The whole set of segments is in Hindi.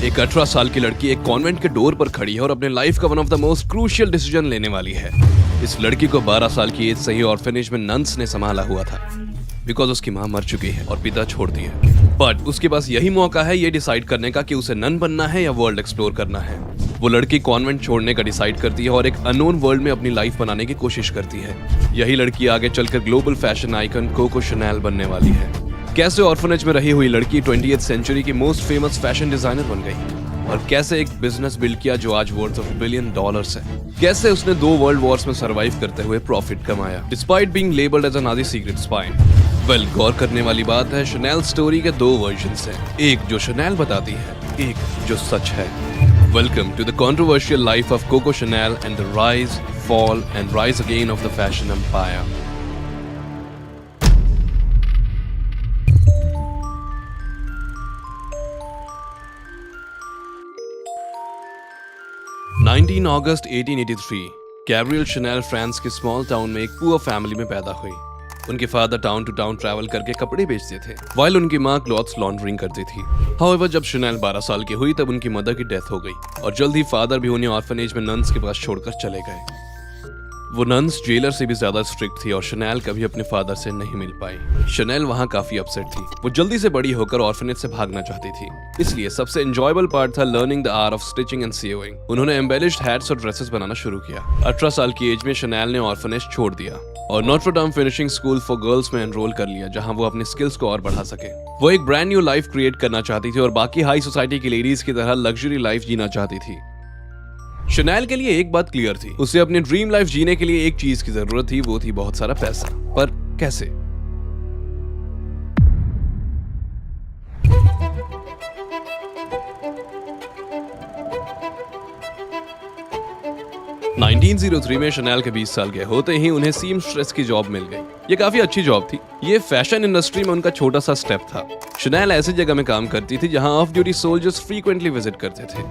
एक 18 साल की लड़की एक कॉन्वेंट के डोर पर खड़ी है और अपने लाइफ का one of the most crucial decision लेने वाली है। इस लड़की को 12 साल की एज से ही ऑर्फनेज में नन्स ने संभाला हुआ था, बिकॉज उसकी माँ मर चुकी है और पिता छोड़ दिए। बट उसके पास यही मौका है ये डिसाइड करने का कि उसे नन बनना है या वर्ल्ड एक्सप्लोर करना है। वो लड़की कॉन्वेंट छोड़ने का डिसाइड करती है और एक अननोन वर्ल्ड में अपनी लाइफ बनाने की कोशिश करती है। यही लड़की आगे चलकर global fashion icon Coco Chanel बनने वाली है। कैसे ऑर्फनेज में रही हुई लड़की 20th सेंचुरी की मोस्ट फेमस फैशन डिजाइनर बन गई, और कैसे एक बिजनेस बिल्ड किया जो आज वर्थ ऑफ $1 बिलियन है। कैसे उसने 2 वर्ल्ड वॉर्स में सर्वाइव करते हुए प्रॉफिट कमाया despite being labelled as a Nazi secret spy. Well, गौर करने वाली बात है शनेल स्टोरी के 2 वर्जन्स हैं, एक जो शनेल बताती है, एक जो सच है। Welcome to the controversial life of Coco Chanel and the rise, fall and rise again of the fashion empire. अगस्त 1883 गैब्रियल शनेल फ्रांस के स्मॉल टाउन में एक पुअर फैमिली में पैदा हुई। उनके father town to town travel करके कपड़े बेचते थे, while उनकी माँ क्लॉथ्स लॉन्ड्रिंग करती थी। However, जब शनेल 12 साल की हुई तब उनकी मदर की डेथ हो गई और जल्द ही फादर भी उन्हें ऑर्फनेज में नन्स के पास छोड़कर चले गए। वो नन्स जेलर से भी ज्यादा स्ट्रिक्ट थी और शनेल कभी अपने फादर से नहीं मिल पाई। शनेल वहाँ काफी अपसेट थी। वो जल्दी से बड़ी होकर ऑर्फनेज से भागना चाहती थी, इसलिए सबसे एंजॉयबल पार्ट था learning the art of stitching and sewing. उन्होंने एम्बेलिश्ड हैट्स और ड्रेसेस बनाना शुरू किया। 18 साल की एज में शनेल ने ऑर्फनेज छोड़ दिया और Notre Dame finishing school for girls में एनरोल कर लिया, जहां वो अपनी स्किल्स को और बढ़ा सके। वो एक ब्रांड न्यू लाइफ क्रिएट करना चाहती थी और बाकी हाई सोसाइटी की लेडीज की तरह लग्जरी लाइफ जीना चाहती थी। शनेल के लिए एक बात क्लियर थी, उसे अपनी ड्रीम लाइफ जीने के लिए एक चीज की जरूरत थी, वो थी बहुत सारा पैसा। पर कैसे? में शनेल के 20 साल के होते ही उन्हें सीमस्ट्रेस की जॉब मिल गई। ये काफी अच्छी जॉब थी। ये फैशन इंडस्ट्री में उनका छोटा सा स्टेप था। शनेल ऐसी जगह में काम करती थी जहां of duty soldiers frequently visit करते थे।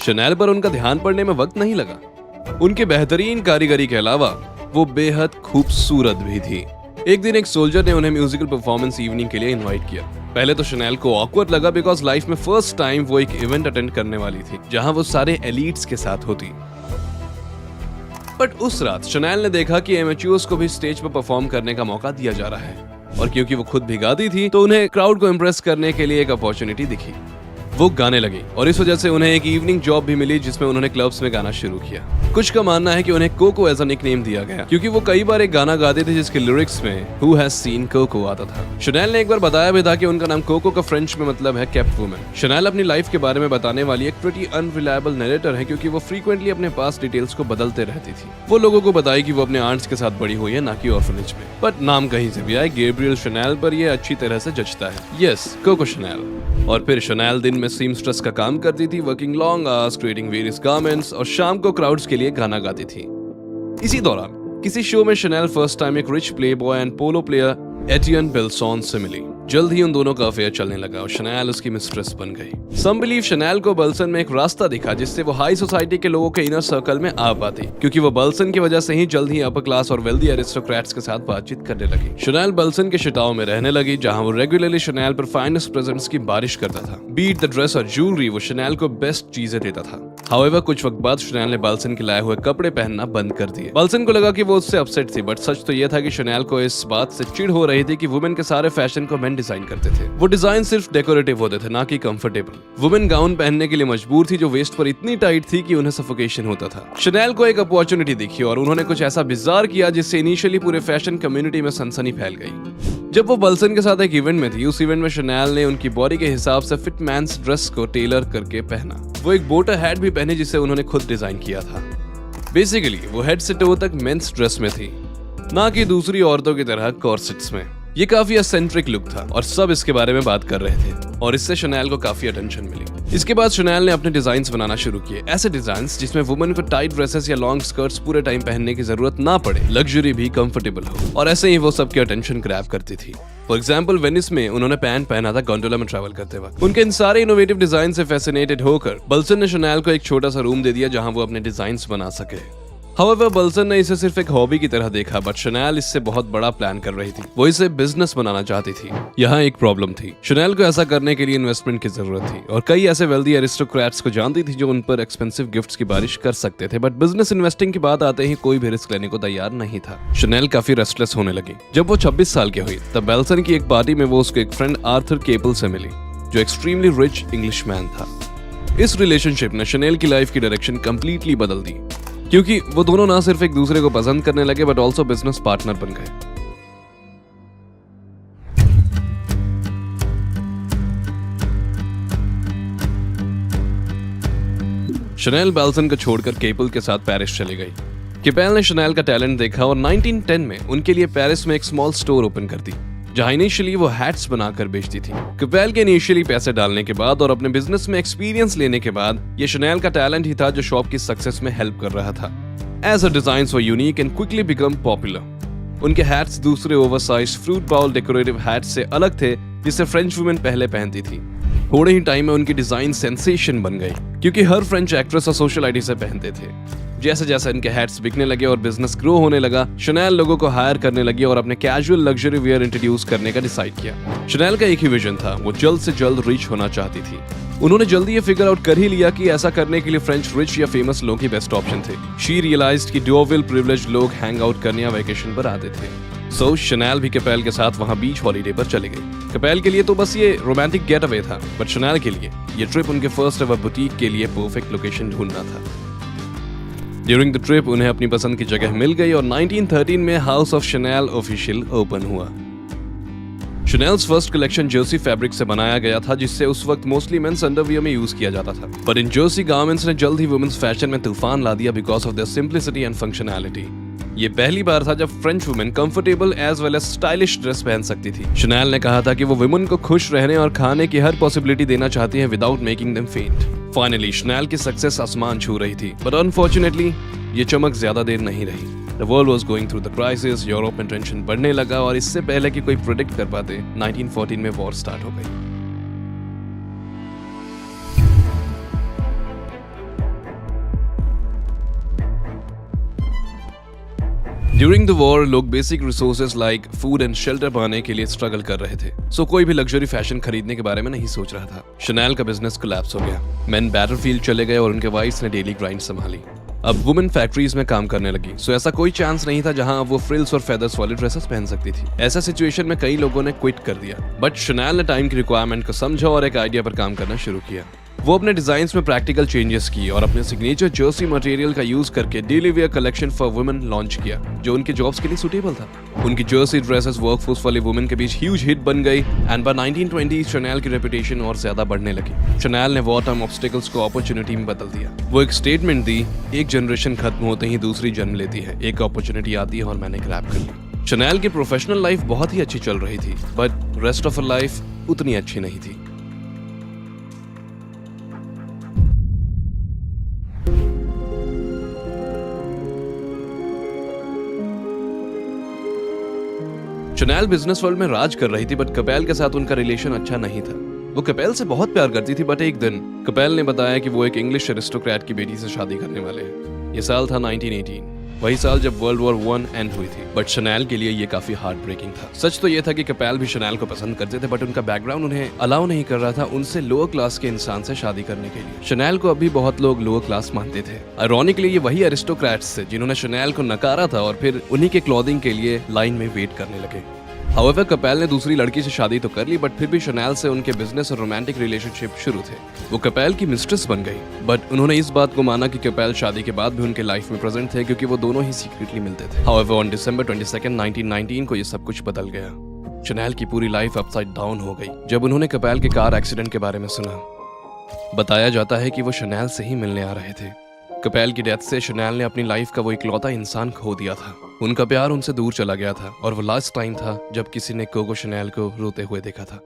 शनेल पर उनका ध्यान पड़ने में वक्त नहीं लगा। उनके बेहतरीन कारीगरी के अलावा वो बेहद खूबसूरत भी थी। एक दिन एक सोल्जर ने उन्हें म्यूजिकल परफॉर्मेंस इवनिंग के लिए इनवाइट किया। पहले तो शनेल को ऑकवर्ड लगा, बिकॉज लाइफ में फर्स्ट टाइम वो एक इवेंट अटेंड करने वाली थी जहां वो सारे एलीट्स के साथ होती। बट उस रात शनेल ने देखा कि एमेच्योर्स को भी स्टेज पर परफॉर्म करने का मौका दिया जा रहा है, और क्योंकि वो खुद भी गाती थी तो उन्हें क्राउड को इम्प्रेस करने के लिए एक अपॉर्चुनिटी दिखी। वो गाने लगी और इस वजह से उन्हें एक इवनिंग जॉब भी मिली जिसमें उन्होंने क्लब्स में गाना शुरू किया। कुछ का मानना है कि उन्हें कोको एज अ निकनेम दिया गया क्योंकि वो कई बार एक गाना गाते थे जिसके लिरिक्स में हु हैज सीन कोको आता था। शनेल ने एक बार बताया भी था कि उनका नाम कोको का फ्रेंच में मतलब है केप्ट वुमन। शनेल अपनी लाइफ के बारे में बताने वाली एक प्रीटी अनरिलायबल नरेटर है क्योंकि वो फ्रीक्वेंटली अपने पास डिटेल्स को बदलते रहती थी। वो लोगों को बताई कि वो अपने आंट्स के साथ बड़ी हुई है, ना कि ऑर्फनेज में। बट नाम कहीं से भी आए, गैब्रियल शनेल पर ये अच्छी तरह से जचता है। Yes, Coco Chanel. और फिर शनेल दिन में सीमस्ट्रेस का काम करती थी, working long hours creating various garments, और शाम को क्राउड्स के लिए गाना गाती थी। इसी दौरान किसी शो में शनेल फर्स्ट टाइम एक rich playboy and polo player Etienne Balsan से मिली। जल्द ही उन दोनों का अफेयर चलने लगा और शनेल उसकी मिस्ट्रेस बन गई। सम बिलीव शनेल को बल्सन में एक रास्ता दिखा जिससे वो हाई सोसाइटी के लोगों के इनर सर्कल में आ पाती, क्योंकि वो बल्सन की वजह से ही जल्द ही अपर क्लास और वेल्दी एरिस्टोक्रेट्स के साथ बातचीत करने लगी। शनेल बल्सन के शिटाओं में रहने लगी जहां वो रेगुलरली शनेल पर फाइनेस्ट प्रेजेंट्स की बारिश करता था। बीट द ड्रेस और ज्वेलरी वो शनेल को बेस्ट चीजें देता था। हाउएवर, कुछ वक्त बाद शनेल ने बल्सन के लाए हुए कपड़े पहनना बंद कर दिए। बल्सन को लगा कि वो उससे अपसेट थी, बट सच तो यह था कि शनेल को इस बात से चिढ़ हो रही थी कि वुमेन के सारे फैशन को मेन डिजाइन करते थे। वो डिजाइन सिर्फ डेकोरेटिव होते थे, ना कि कंफर्टेबल। वुमेन गाउन पहनने के लिए मजबूर थी जो वेस्ट पर इतनी टाइट थी कि उन्हें सफोकेशन होता था। शनेल को एक अपॉर्चुनिटी दिखी और उन्होंने कुछ ऐसा बिजार किया जिससे इनिशियली पूरे फैशन कम्युनिटी में सनसनी फैल गई। जब वो बल्सन के साथ एक इवेंट में थी, उस इवेंट में शनेल ने उनकी बॉडी के हिसाब से फिट मैंस ड्रेस को टेलर करके पहना। वो एक बोटर हैट भी पहने जिसे उन्होंने खुद डिजाइन किया था। बेसिकली वो हेड से टो तक मेंस ड्रेस में थी, ना कि दूसरी औरतों की तरह कॉर्सेट्स में। ये काफी एसेंट्रिक लुक था और सब इसके बारे में बात कर रहे थे और इससे शनेल को काफी अटेंशन मिली। इसके बाद शनेल ने अपने डिजाइन्स बनाना शुरू किए, ऐसे डिजाइन्स जिसमें वुमेन को टाइट ड्रेसेस या लॉन्ग स्कर्ट्स पूरे टाइम पहनने की जरूरत ना पड़े, लग्जरी भी कंफर्टेबल हो, और ऐसे ही वो सबकी अटेंशन ग्रैब करती थी। फॉर एग्जाम्पल, वेनिस में उन्होंने पैंट पहना था गोंडोला में ट्रैवल करते वक्त। उनके इन सारे इनोवेटिव डिजाइन से फैसिनेटेड होकर बल्सन ने शनेल को एक छोटा सा रूम दे दिया जहां वो अपने डिजाइन्स बना सके। However, बल्सन ने इसे सिर्फ एक हॉबी की तरह देखा, बट शनेल इससे बहुत बड़ा प्लान कर रही थी। वो इसे बिजनेस बनाना चाहती थी। यहाँ एक प्रॉब्लम थी। शनेल को ऐसा करने के लिए इन्वेस्टमेंट की जरूरत थी और कई ऐसे वेल्दी एरिस्टोक्रेट्स को जानती थी जो उन पर एक्सपेंसिव गिफ्ट्स की बारिश कर सकते थे, बट बिजनेस इन्वेस्टिंग की बात आते ही कोई भी रिस्क लेने को तैयार नहीं था। शनेल काफी रेस्टलेस होने लगी। जब वो 26 साल की हुई तब बेल्सन की एक पार्टी में वो उसके एक फ्रेंड आर्थर केपल से मिली, जो एक्सट्रीमली रिच इंग्लिशमैन था। इस रिलेशनशिप ने शनेल की लाइफ की डायरेक्शन कंप्लीटली बदल दी, क्योंकि वो दोनों ना सिर्फ एक दूसरे को पसंद करने लगे बट ऑल्सो बिजनेस पार्टनर बन गए। शनेल बेल्सन को छोड़कर केपल के साथ पेरिस चली गई। केपल ने शनेल का टैलेंट देखा और 1910 में उनके लिए पेरिस में एक स्मॉल स्टोर ओपन कर दी, जहां इनिशियली वो हैट्स बनाकर बेचती थी। केपल के इनिशियली पैसे डालने के बाद और अपने बिजनेस में एक्सपीरियंस लेने के बाद ये शनेल का टैलेंट ही था जो शॉप की सक्सेस में हेल्प कर रहा था। As her designs were unique and quickly become popular. उनके हैट्स दूसरे oversize fruit bowl decorative hats से अलग थे, जिसे फ्रेंच वुमेन पहले पहनती थी। थोड़े ही टाइम में उनकी डिजाइन सेंसेशन बन गई, क्योंकि हर फ्रेंच एक्ट्रेस और सोशलाइटी से पहनते थे। जैसे जैसे इनके हैट्स बिकने लगे और बिजनेस ग्रो होने लगा, शनेल लोगों को हायर करने लगी और अपने कैजुअल लग्जरी वियर इंट्रोड्यूस करने का डिसाइड किया। शनेल का एक ही विजन था, वो जल्द से जल्द रिच होना चाहती थी। उन्होंने जल्दी ये फिगर आउट कर ही लिया कि ऐसा करने के लिए फ्रेंच रिच या फेमस लोग ही बेस्ट ऑप्शन थे। शी रियलाइज्ड कि डोविल प्रिविलेज्ड लोग हैंग आउट करने या वेकेशन पर आते थे। सो शनेल भी केपल के साथ वहां बीच हॉलीडे पर चली गई। केपल के लिए तो बस ये रोमांटिक गेट अवे था, बट शनेल के लिए ये ट्रिप उनके फर्स्ट एवर बुटीक के लिए परफेक्ट लोकेशन ढूंढना था। ड्यूरिंग द ट्रिप उन्हें अपनी पसंद की जगह मिल गई और 1913 में house of Chanel official open हुआ। शनेल्स फर्स्ट कलेक्शन जर्सी फैब्रिक से बनाया गया था, जिससे उस वक्त मोस्टली मेंस अंडरवियर में यूज किया जाता था। पर इन जर्सी गारमेंट्स ने जल्द ही वुमेन्स फैशन में तूफान ला दिया because of their simplicity and functionality. ये पहली बार था जब French women comfortable as well as stylish dress पहन सकती थी। शनेल ने कहा था कि वो वुमेन को खुश रहने और खाने की हर पॉसिबिलिटी देना चाहती है विदाउट मेकिंग देम फेंट। फाइनली शनेल की सक्सेस आसमान छू रही थी, बट अनफॉर्चुनेटली ये चमक ज्यादा देर नहीं रही। The world was going through the crisis, Europe में टेंशन बढ़ने लगा और इससे पहले कि कोई प्रेडिक्ट कर पाते 1914 में वॉर स्टार्ट हो गई। ड्यूरिंग द वॉर लोग basic resources like food and shelter पाने के लिए स्ट्रगल कर रहे थे, सो कोई भी लग्जरी फैशन खरीदने के बारे में नहीं सोच रहा था। शनेल का बिजनेस कोलैप्स हो गया। मेन बैटलफील्ड चले गए और उनके वाइफ्स ने डेली ग्राइंड संभाली। अब वुमेन फैक्ट्रीज में काम करने लगी, सो ऐसा कोई चांस नहीं था जहां वो फ्रिल्स और फेदर्स वाले ड्रेसेस पहन सकती थी। ऐसा सिचुएशन में कई लोगों ने क्विट कर दिया, बट शनेल ने टाइम की रिक्वायरमेंट को समझा और एक आइडिया पर काम करना शुरू किया। वो अपने डिजाइन्स में प्रैक्टिकल चेंजेस किए और अपने सिग्नेचर जर्सी मटेरियल का यूज करके daily wear collection for women launch किया, जो उनके जॉब्स के लिए सुटेबल था। उनकी जर्सी ड्रेसेस वर्कफोर्स वाले वुमेन के बीच ह्यूज हिट बन गई एंड बाय 1920 शनेल की रेपुटेशन और ज्यादा बढ़ने लगी। शनेल ने वॉर टाइम ऑब्स्टिकल्स को अपॉर्चुनिटी में बदल दिया। वो एक स्टेटमेंट दी, एक जनरेशन खत्म होते ही दूसरी जन्म लेती है, एक अपॉर्चुनिटी आती है और मैंने ग्रैब कर ली। शनेल की प्रोफेशनल लाइफ बहुत ही अच्छी चल रही थी, but rest of her life उतनी अच्छी नहीं थी। शनेल बिजनेस वर्ल्ड में राज कर रही थी, बट केपल के साथ उनका रिलेशन अच्छा नहीं था। वो केपल से बहुत प्यार करती थी, बट एक दिन केपल ने बताया कि वो एक इंग्लिश एरिस्टोक्रेट की बेटी से शादी करने वाले हैं। ये साल था 1918, वही साल जब वर्ल्ड वॉर 1 एंड हुई थी। बट शनेल के लिए ये काफी हार्ट ब्रेकिंग था। सच तो ये था कि केपल भी शनेल को पसंद करते थे, बट उनका बैकग्राउंड उन्हें अलाउ नहीं कर रहा था उनसे लोअर क्लास के इंसान से शादी करने के लिए। शनेल को अभी बहुत लोग लोअर क्लास मानते थे। आयरॉनिकली ये वही एरिस्टोक्रेट्स थे जिन्होंने शनेल को नकारा था और फिर उन्हीं के क्लॉथिंग के लिए लाइन में वेट करने लगे। हाउएवर केपल ने दूसरी लड़की से शादी तो कर ली, बट फिर भी शनेल से उनके बिजनेस और रोमांटिक रिलेशनशिप शुरू थे। वो केपल की मिस्ट्रेस बन गई, बट उन्होंने इस बात को माना कि केपल शादी के बाद भी उनके लाइफ में प्रेजेंट थे, क्योंकि वो दोनों ही सीक्रेटली मिलते थे। हाउएवर ऑन December 22, 1919 को ये सब कुछ बदल गया। शनेल की पूरी लाइफ अपसाइड डाउन हो गई जब उन्होंने केपल के कार एक्सीडेंट के बारे में सुना। बताया जाता है कि वो शनेल से ही मिलने आ रहे थे। केपल की डेथ से शनेल ने अपनी लाइफ का वो इकलौता इंसान खो दिया था। उनका प्यार उनसे दूर चला गया था और वो लास्ट टाइम था जब किसी ने कोको शनेल को रोते हुए देखा था।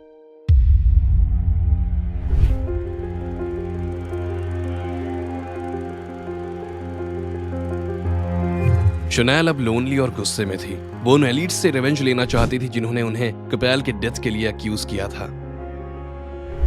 शनेल अब लोनली और गुस्से में थी। वो उन एलिट्स से रिवेंज लेना चाहती थी जिन्होंने उन्हें केपल के डेथ के लिए अक्यूज किया था।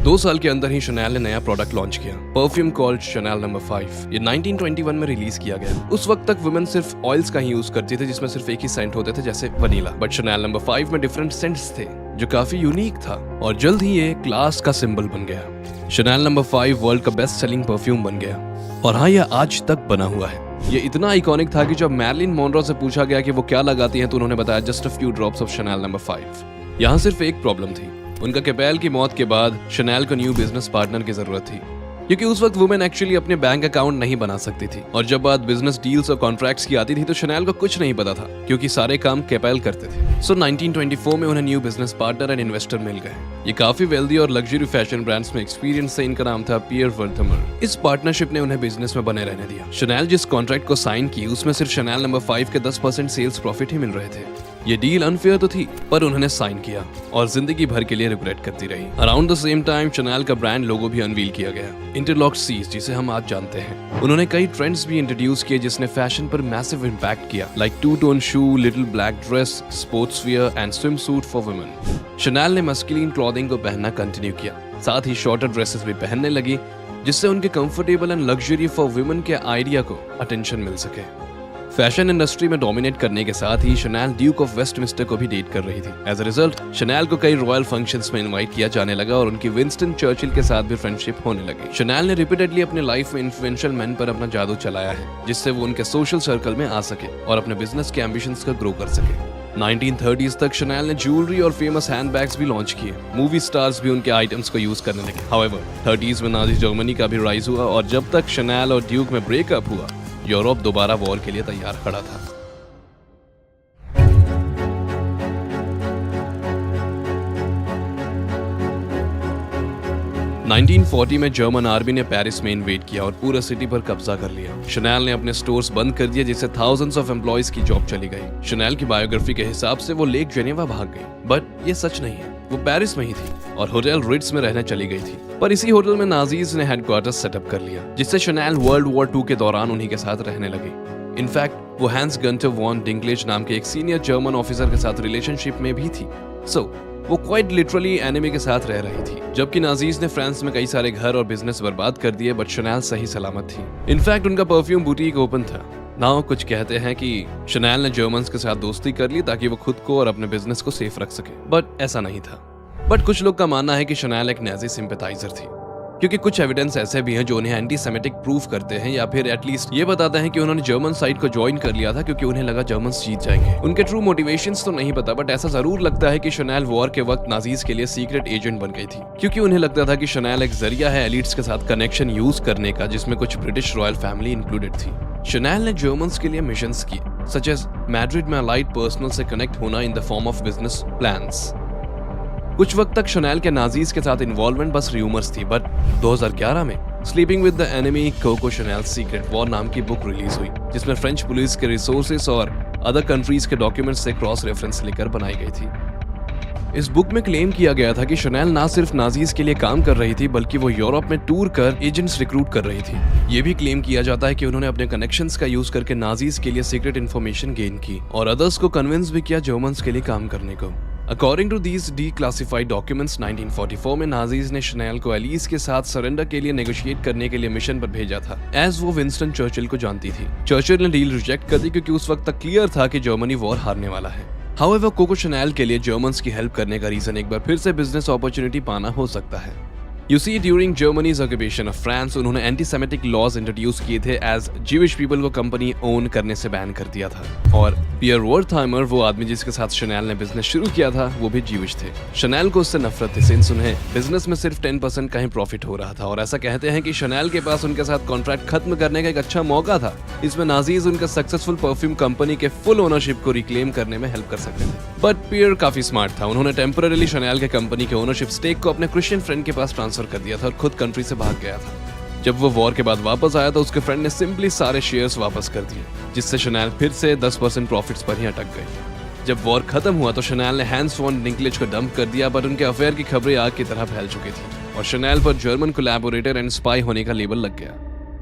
2 साल के अंदर ही शनैल ने नया प्रोडक्ट लॉन्च किया, परफ्यूम कॉल्ड शनैल नंबर 5। ये 1921 में रिलीज किया गया। उस वक्त तक वुमेन सिर्फ ऑयल्स का ही यूज करती थी जिसमें सिर्फ एक ही सेंट होते थे, जैसे वनीला। बट शनैल नंबर 5 में डिफरेंट सेंट्स थे जो काफी यूनिक था और जल्द ही ये क्लास का सिंबल बन गया। शनैल नंबर 5 वर्ल्ड का बेस्ट सेलिंग परफ्यूम बन गया और हाँ, यह आज तक बना हुआ है। ये इतना आइकॉनिक था कि जब मैरिलिन मोनरो से पूछा गया कि वो क्या लगाती हैं तो उन्होंने बताया just a few drops of Chanel number 5। यहाँ सिर्फ एक प्रॉब्लम थी, उनका कैपेल की मौत के बाद शनैल को न्यू बिजनेस पार्टनर की जरूरत थी, क्योंकि उस वक्त वुमेन एक्चुअली अपने बैंक अकाउंट नहीं बना सकती थी और जब बात बिजनेस डील्स और कॉन्ट्रैक्ट्स की आती थी तो शनैल को कुछ नहीं पता था क्योंकि सारे काम कैपेल करते थे। सो 1924 में उन्हें new business partner and investor मिल गए। ये काफी वेल्दी और लग्जरी फैशन ब्रांड्स में एक्सपीरियंस से, इनका नाम था पियर वर्थमर। इस पार्टनरशिप ने उन्हें बिजनेस में बने रहने दिया। शनैल जिस कॉन्ट्रैक्ट को साइन की उसमें सिर्फ शनैल नंबर 5 के 10% सेल्स प्रॉफिट ही मिल रहे थे। ये डील अनफेयर तो थी पर उन्होंने साइन किया और जिंदगी भर के लिए रिग्रेट करती रही। Around the same time Chanel का ब्रांड लोगो भी अनवील किया गया, इंटरलॉक सीज, जिसे हम आज जानते हैं। उन्होंने कई ट्रेंड्स भी इंट्रोड्यूस किए जिसने फैशन पर मैसिव इम्पैक्ट किया, like two tone shoe, little black dress, sportswear and swimsuit for women. Chanel ने मस्कुलिन क्लॉथिंग को पहनना कंटिन्यू किया, साथ ही शॉर्टर ड्रेसेस भी पहनने लगी जिससे उनके comfortable and luxury for women के आइडिया को अटेंशन मिल सके। फैशन इंडस्ट्री में डोमिनेट करने के साथ ही शनैल ड्यूक ऑफ वेस्टमिंस्टर को भी डेट कर रही थी। एज अ रिजल्ट शनैल को कई रॉयल फंक्शंस में इनवाइट किया जाने लगा और उनकी विंस्टन चर्चिल के साथ भी फ्रेंडशिप होने लगी। शनैल ने रिपीटेडली अपने लाइफ में इन्फ्लुएंशियल मेन पर अपना जादू चलाया है जिससे वो उनके सोशल सर्कल में आ सके और अपने बिजनेस के एम्बिशंस को ग्रो कर सके। 1930s तक शनैल ने ज्वेलरी और फेमस हैंडबैग्स भी लॉन्च किए। मूवी स्टार्स भी उनके आइटम्स को यूज करने लगे। हाउएवर 30s में नाजी जर्मनी का भी राइज हुआ और जब तक शनैल और ड्यूक में ब्रेकअप हुआ यूरोप दोबारा वॉर के लिए तैयार खड़ा था। – 1940 में जर्मन आर्मी ने पेरिस में इन्वेड किया और पूरा सिटी पर कब्जा कर लिया। शनैल ने अपने स्टोर्स बंद कर दिए जिससे थाउजेंड्स ऑफ एम्प्लॉइज की जॉब चली गई। शनैल की बायोग्राफी के हिसाब से वो लेक जेनेवा भाग गई, बट ये सच नहीं है। वो पेरिस में ही थी और होटल रिट्स में रहने चली गई थी, पर इसी होटल में नाजीज ने हेडक्वार्टर्स सेटअप कर लिया जिससे शनैल वर्ल्ड वॉर 2 के दौरान उन्हीं के साथ रहने लगी। इनफैक्ट वो हैंस गंटर वॉन डिंकलेज नाम के एक सीनियर जर्मन ऑफिसर के साथ रिलेशनशिप में भी थी। वो क्वाइट लिटरली एनिमी के साथ रह रही थी। जबकि नाजीज ने फ्रांस में कई सारे घर और बिजनेस बर्बाद कर दिए, बट शनैल सही सलामत थी। इनफैक्ट उनका परफ्यूम बुटीक ओपन था। नाउ कुछ कहते हैं कि शनैल ने जर्मन्स के साथ दोस्ती कर ली ताकि वो खुद को और अपने बिजनेस को सेफ रख सके, बट ऐसा नहीं था। बट कुछ लोग का मानना है कि शनैल एक नाजी सिंपैथाइजर थी, क्योंकि कुछ एविडेंस ऐसे भी हैं जो उन्हें एंटी सेमेटिक प्रूफ करते हैं या फिर एटलीस्ट ये बताते हैं कि उन्होंने जर्मन साइड को ज्वाइन कर लिया था क्योंकि उन्हें लगा जर्मन्स जीत जाएंगे। उनके ट्रू मोटिवेशंस तो नहीं पता, बट ऐसा जरूर लगता है कि शनैल वॉर के वक्त नाजीज के लिए सीक्रेट एजेंट बन गई थी, क्योंकि उन्हें लगता था कि शनैल एक जरिया है एलिट्स के साथ कनेक्शन यूज करने का, जिसमें कुछ ब्रिटिश रॉयल फैमिली इंक्लूडेड थी। शनैल ने जर्मन्स के लिए मिशंस किए, सच एज मैड्रिड में अलाइड पर्सनल से कनेक्ट होना in the form of business plans. कुछ वक्त तक शनैल के नाजीज के साथ इन्वॉल्वमेंट बस रूमर्स थी, बट 2011 में sleeping with the enemy Coco Chanel secret war नाम की बुक रिलीज हुई, जिसमें फ्रेंच पुलिस के रिसोर्सेस और अदर कंट्रीज के डॉक्यूमेंट्स से क्रॉस रेफरेंस लेकर बनाई गई थी। इस बुक में क्लेम किया गया था कि शनैल ना सिर्फ नाजीज के लिए काम कर रही थी, बल्कि वो यूरोप में टूर कर एजेंट्स रिक्रूट कर रही थी। ये भी क्लेम किया जाता है कि उन्होंने अपने कनेक्शंस का यूज करके नाजीज के लिए सीक्रेट इन्फॉर्मेशन गेन की और अदर्स को कन्विंस भी किया जर्मन्स के लिए काम करने को। According to these declassified documents, 1944 में नाजीज ने शनैल को एलिस के साथ सरेंडर के लिए नेगोशिएट करने के लिए मिशन पर भेजा था, एज वो विंस्टन चर्चिल को जानती थी। चर्चिल ने डील रिजेक्ट कर दी क्योंकि उस वक्त तक क्लियर था कि जर्मनी वॉर हारने वाला है। हाउएवर कोको शनैल के लिए जर्मन्स की हेल्प करने का रीजन एक बार फिर से बिजनेस अपॉर्चुनिटी पाना हो सकता है। You see, during Germany's occupation of France, उन्होंने एंटी-सेमेटिक लॉज इंट्रोड्यूस किए थे, एज ज्यूइश पीपल को कंपनी ओन करने से बैन कर दिया था। और पियर वर्थहाइमर, वो आदमी जिसके साथ शनैल ने बिजनेस शुरू किया था, वो भी ज्यूइश थे। शनैल को उससे नफरत थी, सिंस उन्हें बिजनेस में सिर्फ 10% का ही प्रॉफिट हो रहा था, और ऐसा कहते हैं कि शनैल के पास उनके साथ कॉन्ट्रैक्ट खत्म करने का एक अच्छा मौका था। इसमें नाजीज उनका सक्सेसफुल परफ्यूम कंपनी के फुल ओनरशिप को रिक्लेम करने में हेल्प कर सकते थे। बट पियर काफी स्मार्ट था, उन्होंने टेम्पररीली शनैल के कंपनी के ओनरशिप स्टेक को अपने क्रिश्चियन फ्रेंड के पास ट्रांसफर कर दिया था और खुद कंट्री से भाग गया था। जब वो वॉर के बाद वापस आया तो उसके फ्रेंड ने सिंपली सारे शेयर्स वापस कर दिए, जिससे शनैल फिर से 10% प्रॉफिट्स पर ही अटक गई। जब वॉर खत्म हुआ तो शनैल ने हैंस वॉन डिंकलेज को डंप कर दिया, बट उनके अफेयर की खबरें आग की तरह फैल चुकी थी और शनैल पर जर्मन कोलैबोरेटर एंड स्पाई होने का लेबल लग गया।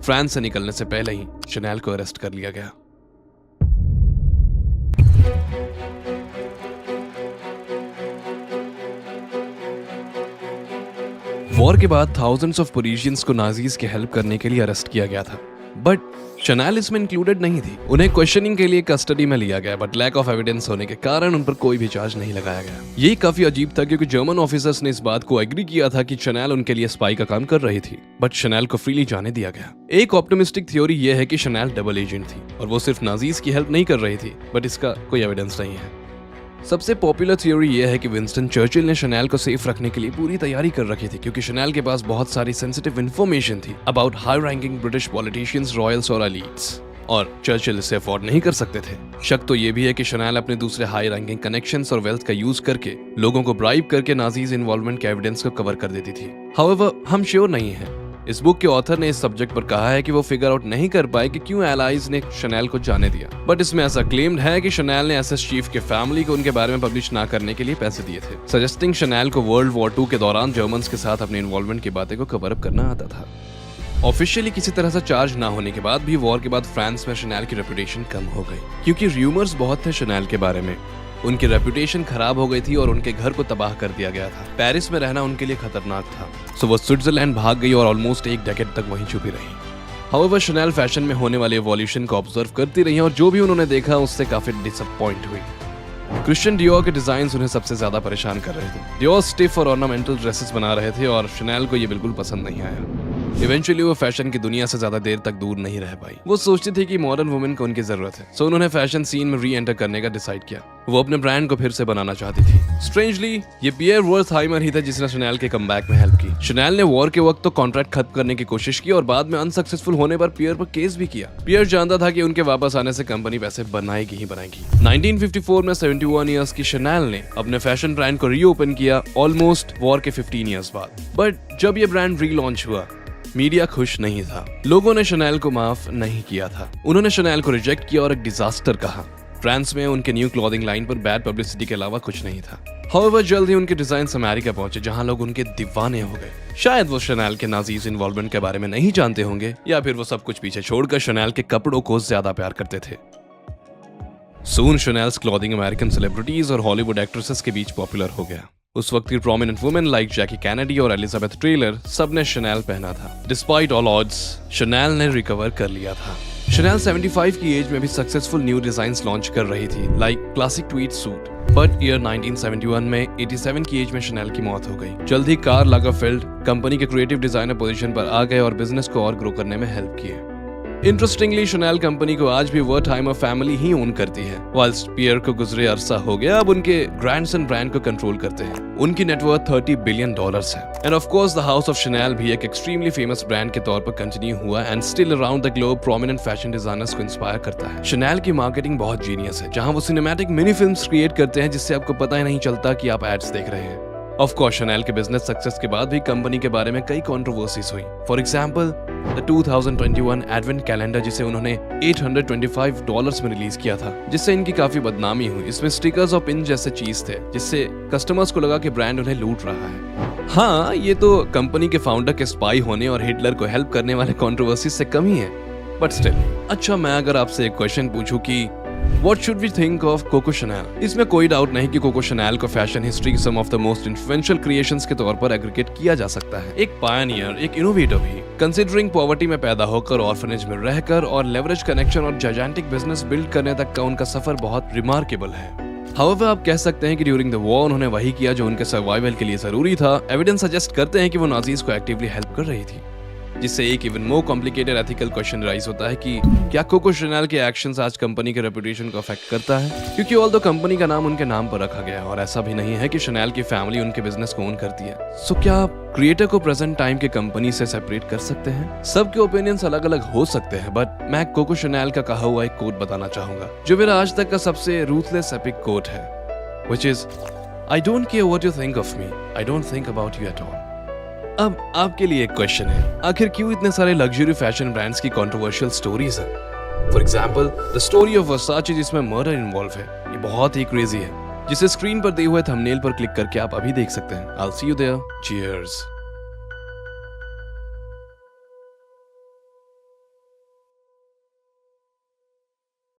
फ्रांस से निकलने से पहले ही शनैल को अरेस्ट कर लिया गया। वॉर के बाद थाउजेंड्स ऑफ पेरिशियंस को नाजीज की हेल्प करने के लिए अरेस्ट किया गया था, बट शनैल इसमें इंक्लूडेड नहीं थी। उन्हें क्वेश्चनिंग के लिए कस्टडी में लिया गया, बट लैक ऑफ एविडेंस होने के कारण उन पर कोई भी चार्ज नहीं लगाया गया। ये काफी अजीब था क्योंकि जर्मन ऑफिसर्स ने इस बात को एग्री किया था कि शनैल उनके लिए स्पाई का काम कर रही थी, बट शनैल को फ्रीली जाने दिया गया। एक ऑप्टिमिस्टिक थ्योरी यह है कि शनैल डबल एजेंट थी और वो सिर्फ नाजीज की हेल्प नहीं कर रही थी, बट इसका कोई एविडेंस नहीं है। सबसे पॉपुलर थ्योरी यह है कि विंस्टन चर्चिल ने शनैल को सेफ रखने के लिए पूरी तैयारी कर रखी थी, क्योंकि शनैल के पास बहुत सारी सेंसिटिव इन्फॉर्मेशन थी about high ranking British politicians, Royals और एलीट्स, और चर्चिल इसे अफोर्ड नहीं कर सकते थे। शक तो ये भी है कि शनैल अपने दूसरे हाई रैंकिंग कनेक्शंस और वेल्थ का यूज करके लोगों को ब्राइब करके नाजीज इन्वॉल्वमेंट के एविडेंस को कवर कर देती थी। हाउएवर, हम श्योर नहीं है। इस बुक के ऑथर ने इस सब्जेक्ट पर कहा है कि वो फिगर आउट नहीं कर पाए कि क्यों एलाइज ने शनैल को जाने दिया, बट इसमें ऐसा क्लेम्ड है कि शनैल ने एसएस चीफ के फैमिली को उनके बारे में पब्लिश ना करने के लिए पैसे दिए थे, सजेस्टिंग शनैल को वर्ल्ड वॉर 2 के दौरान जर्मन्स के साथ अपने इन्वॉल्वमेंट की बातें को कवर अप करना आता था। ऑफिशियली किसी तरह से चार्ज ना होने के बाद भी वॉर के बाद फ्रांस में शनैल की रेपुटेशन कम हो गई, क्योंकि र्यूमर्स बहुत थे शनैल के बारे में। उनकी रेपुटेशन खराब हो गई थी और उनके घर को तबाह कर दिया गया था। पेरिस में रहना उनके लिए खतरनाक था, सो वो स्विट्जरलैंड भाग गई और ऑलमोस्ट एक डेकेड तक वहीं छुपी रही। हाउएवर, शनैल फैशन में होने वाले इवोल्यूशन को ऑब्जर्व करती रही और जो भी उन्होंने देखा उससे काफी डिसअपॉइंट हुई। क्रिश्चियन डियोर के डिजाइन उन्हें सबसे ज्यादा परेशान कर रहे थे। डियोर स्टिफ और ऑर्नामेंटल ड्रेसेस बना रहे थे और शनैल को ये बिल्कुल पसंद नहीं आया। इवेंचुअली वो फैशन की दुनिया से ज्यादा देर तक दूर नहीं रह पाई। वो सोचती थी कि मॉडर्न वुमेन को उनकी जरूरत है, सो उन्होंने फैशन सीन में री एंटर करने का डिसाइड किया। वो अपने ब्रांड को फिर से बनाना चाहती थी। स्ट्रेंजली, ये पियर वर्थहाइमर ही था जिसने शनैल के कमबैक में हेल्प की। शनैल ने वॉर के वक्त तो कॉन्ट्रैक्ट खत्म करने की कोशिश की और बाद में अनसक्सेसफुल होने पर पियर पर केस भी किया। पियर जानता था कि उनके वापस आने से कंपनी पैसे बनाएगी ही बनाएगी। 1954 में 71 इयर्स की शनैल ने अपने फैशन ब्रांड को रीओपन किया, ऑलमोस्ट वॉर के 15 इयर्स बाद। बट जब ये ब्रांड रीलॉन्च हुआ, मीडिया खुश नहीं था। लोगों ने शनैल को माफ नहीं किया था। उन्होंने शनैल को रिजेक्ट किया और एक डिजास्टर कहा। फ्रांस में उनके न्यू क्लॉथिंग लाइन पर बैड पब्लिसिटी के अलावा कुछ नहीं था। हाउएवर, जल्द ही उनके डिजाइन्स अमेरिका पहुंचे, जहां लोग उनके दीवाने हो गए। शायद वो शनैल के नाजीज इन्वॉल्वमेंट के बारे में नहीं जानते होंगे, या फिर वो सब कुछ पीछे छोड़कर शनैल के कपड़ों को ज्यादा प्यार करते थे। सून शनैल्स क्लॉथिंग अमेरिकन सेलिब्रिटीज और हॉलीवुड एक्ट्रेसेस के बीच पॉपुलर हो गया। उस वक्त की प्रोमिनेंट वुमेन लाइक जैकी कैनेडी और एलिजाबेथ टेलर सब ने शनैल पहना था। डिस्पाइट ऑल ऑड्स, शनैल ने रिकवर कर लिया था। शनैल 75 की एज में भी सक्सेसफुल न्यू डिजाइन्स लॉन्च कर रही थी, like classic Tweed suit. But year 1971 में 87 की एज में शनैल की मौत हो गई। जल्द ही कार्ल लागरफेल्ड कंपनी के क्रिएटिव डिजाइनर पोजीशन पर आ गए और बिजनेस को और ग्रो करने में हेल्प किए। इंटरेस्टिंगली, शनैल कंपनी को आज भी वर्थहाइमर फैमिली ही ओन करती है, वाइल्स पियर को गुजरे अरसा हो गया अब उनके ग्रैंडसन ब्रांड को कंट्रोल करते हैं। उनकी नेटवर्थ $30 बिलियन है। End of course the house of Chanel भी एक एक्सट्रीमली फेमस ब्रांड के तौर पर कंटिन्यू हुआ and still around the globe prominent fashion designers को इंस्पायर करता है। शनैल की मार्केटिंग बहुत जीनियस है, जहां वो सिनेमैटिक मिनी फिल्म्स क्रिएट करते हैं जिससे आपको पता ही नहीं चलता कि आप एड्स देख रहे हैं। ऑफ कोर्स, शनैल के बिजनेस सक्सेस के बाद भी कंपनी के बारे में कई कंट्रोवर्सीज हुई। For example, the 2021 advent calendar, जिसे उन्होंने $825 में रिलीज किया था, जिससे इनकी काफी बदनामी हुई। इसमें स्टिकर्स और पिन जैसे चीज थे, जिससे कस्टमर्स को लगा कि ब्रांड उन्हें लूट रहा है। हाँ, ये तो कंपनी के फाउंडर के स्पाई होने और हिटलर को हेल्प करने वाले कंट्रोवर्सीज से कम ही है, बट स्टिल। अच्छा, मैं अगर आपसे एक क्वेश्चन पूछूं कि What should we think of Coco Chanel? इसमें कोई डाउट नहीं कि कोको शनैल को फैशन हिस्ट्री की some of the most influential creations के तौर पर एग्रीगेट किया जा सकता है। एक पायनियर, एक इनोवेटर भी, कंसीडरिंग पॉवर्टी में पैदा होकर, ऑर्फनेज में रहकर और लेवरेज कनेक्शन और जायंटिक बिजनेस बिल्ड करने तक का उनका सफर बहुत रिमार्केबल है। हाउएवर, आप कह सकते हैं कि ड्यूरिंग द वॉर उन्होंने वही किया जो उनके सर्वाइवल के लिए जरूरी था। एविडेंस सजेस्ट करते हैं कि वो नाजीज को एक्टिवली हेल्प कर रही थी, जिससे एक even more complicated ethical question rise होता है कि क्या कोको शनैल के एक्शंस आज कंपनी के रेपुटेशन को अफेक्ट करता है? क्योंकि ऑल्दो कंपनी का नाम उनके नाम पर रखा गया है और ऐसा भी नहीं है कि शनैल की फैमिली उनके बिजनेस को ओन करती है। सो क्या आप क्रिएटर को प्रेजेंट टाइम के कंपनी से सेपरेट कर सकते हैं? सबके ओपिनियंस अलग अलग हो सकते हैं, बट मैं कोको शनैल का कहा हुआ एक कोट बताना चाहूंगा, जो मेरा आज तक का सबसे रूथलेस एपिक कोट है, which is, I don't care what you think of me, I don't think about you at all. अब आपके लिए एक क्वेश्चन है, आखिर क्यों इतने सारे लग्जरी फैशन ब्रांड्स की कंट्रोवर्शियल स्टोरीज हैं? For example, the story of Versace, जिसमें मर्डर इन्वॉल्व है, ये बहुत ही क्रेजी है, जिसे स्क्रीन पर दिए हुए थंबनेल पर क्लिक करके आप अभी देख सकते हैं। I'll see you there. Cheers.